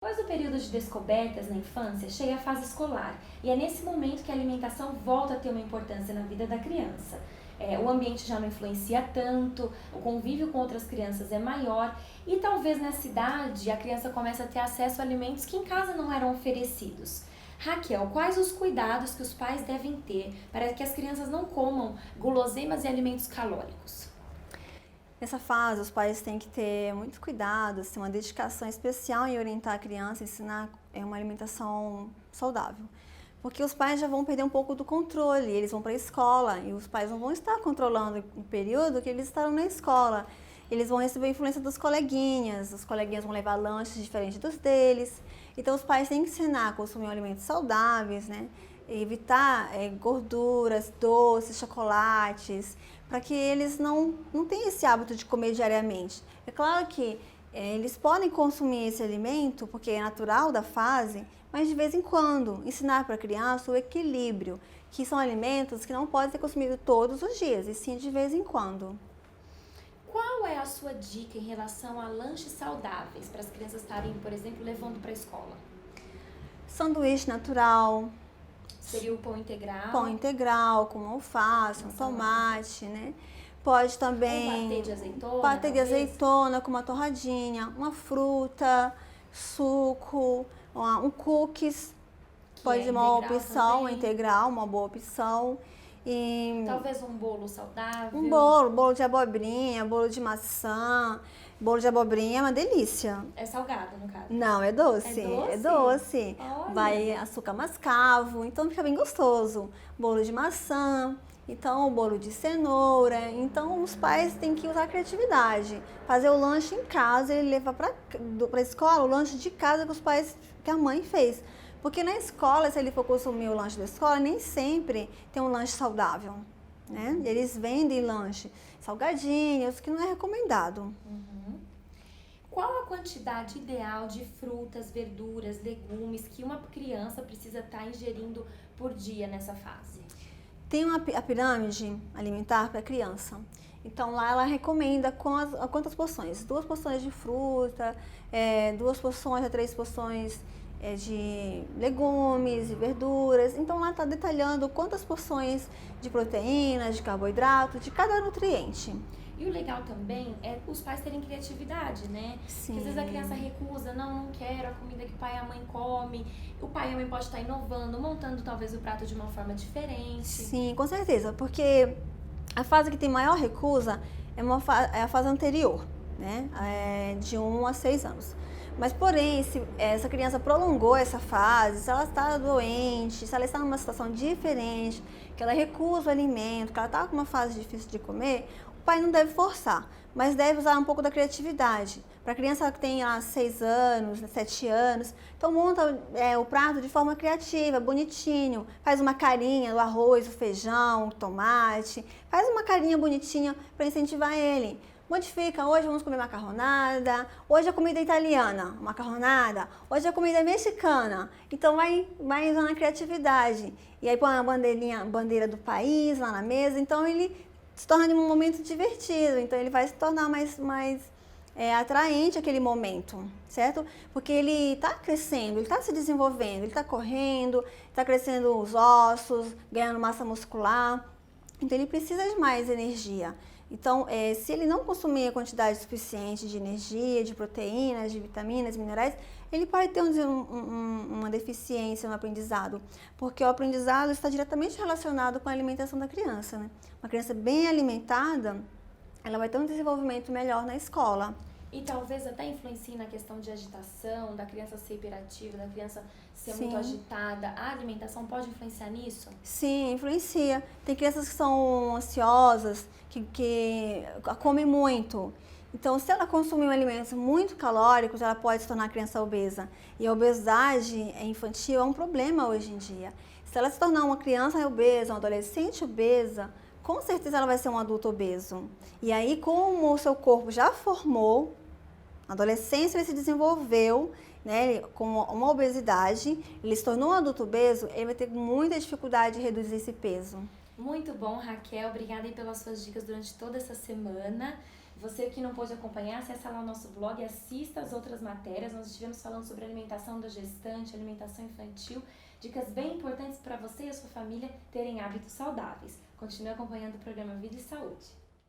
Após o período de descobertas na infância, chega a fase escolar e é nesse momento que a alimentação volta a ter uma importância na vida da criança. O ambiente já não influencia tanto, o convívio com outras crianças é maior e talvez nessa idade a criança comece a ter acesso a alimentos que em casa não eram oferecidos. Raquel, quais os cuidados que os pais devem ter para que as crianças não comam guloseimas e alimentos calóricos? Nessa fase, os pais têm que ter muito cuidado, assim, uma dedicação especial em orientar a criança, ensinar uma alimentação saudável. Porque os pais já vão perder um pouco do controle, eles vão para a escola e os pais não vão estar controlando o período que eles estarão na escola. Eles vão receber a influência dos coleguinhas, os coleguinhas vão levar lanches diferentes dos deles. Então, os pais têm que ensinar a consumir alimentos saudáveis, né? Evitar gorduras, doces, chocolates, para que eles não tenham esse hábito de comer diariamente. É claro que eles podem consumir esse alimento, porque é natural da fase, mas de vez em quando, ensinar para a criança o equilíbrio, que são alimentos que não podem ser consumidos todos os dias, e sim de vez em quando. Qual é a sua dica em relação a lanches saudáveis para as crianças estarem, por exemplo, levando para a escola? Sanduíche natural, Seria o pão integral com alface, um tomate, né? Pode também patê de azeitona, patê de talvez? azeitona com uma torradinha, uma fruta, suco, um cookies, pode ser uma integral opção, também. integral, uma boa opção. E Talvez um bolo saudável. um bolo de abobrinha, bolo de maçã. Bolo de abobrinha é uma delícia. É salgado, no caso. Não, é doce. É É doce? doce. Olha. Vai açúcar mascavo, então fica bem gostoso. Bolo de maçã, então o bolo de cenoura. Então os pais têm que usar a criatividade. Fazer o lanche em casa, ele leva para a escola o lanche de casa que a mãe fez. Porque na escola, se ele for consumir o lanche da escola, nem sempre tem um lanche saudável, né? Eles vendem lanche salgadinhos, que não é recomendado. Qual a quantidade ideal de frutas, verduras, legumes que uma criança precisa estar ingerindo por dia nessa fase? Tem a pirâmide alimentar para criança. Então lá ela recomenda quantas porções? 2 porções de fruta, 2 porções a 3 porções de legumes e verduras. Então lá está detalhando quantas porções de proteínas, de carboidrato, de cada nutriente. E o legal também é os pais terem criatividade, né? Sim. Porque às vezes a criança recusa, não quero a comida que o pai e a mãe come. O pai e a mãe pode estar inovando, montando talvez o prato de uma forma diferente. Sim, com certeza, porque a fase que tem maior recusa é a fase anterior, né? De 1 a 6 anos. Mas, porém, se essa criança prolongou essa fase, se ela está doente, se ela está numa situação diferente, que ela recusa o alimento, que ela está com uma fase difícil de comer, o pai não deve forçar, mas deve usar um pouco da criatividade. Para a criança que tem 6 anos, 7 anos, então monta o prato de forma criativa, bonitinho. Faz uma carinha do arroz, o feijão, o tomate. Faz uma carinha bonitinha para incentivar ele. Modifica, hoje vamos comer macarronada, hoje a comida italiana, macarronada, hoje a comida mexicana. Então vai usando a criatividade. E aí põe a bandeira do país lá na mesa, então ele se torna um momento divertido, então ele vai se tornar mais atraente aquele momento, certo? Porque ele está crescendo, ele está se desenvolvendo, ele está correndo, está crescendo os ossos, ganhando massa muscular, então ele precisa de mais energia. Então, se ele não consumir a quantidade suficiente de energia, de proteínas, de vitaminas, minerais, ele pode ter uma deficiência no aprendizado, porque o aprendizado está diretamente relacionado com a alimentação da criança, né? Uma criança bem alimentada, ela vai ter um desenvolvimento melhor na escola. E talvez até influencie na questão de agitação, da criança ser hiperativa, da criança ser Sim. muito agitada. A alimentação pode influenciar nisso? Sim, influencia. Tem crianças que são ansiosas, que comem muito. Então, se ela consumir alimentos muito calóricos, ela pode se tornar criança obesa. E a obesidade infantil é um problema hoje em dia. Se ela se tornar uma criança obesa, uma adolescente obesa, com certeza ela vai ser um adulto obeso. E aí, como o seu corpo já formou, na adolescência ele se desenvolveu, né, com uma obesidade, ele se tornou um adulto obeso, ele vai ter muita dificuldade de reduzir esse peso. Muito bom, Raquel. Obrigada aí pelas suas dicas durante toda essa semana. Você que não pôde acompanhar, acessa lá o nosso blog e assista as outras matérias. Nós estivemos falando sobre alimentação da gestante, alimentação infantil, dicas bem importantes para você e a sua família terem hábitos saudáveis. Continue acompanhando o programa Vida e Saúde.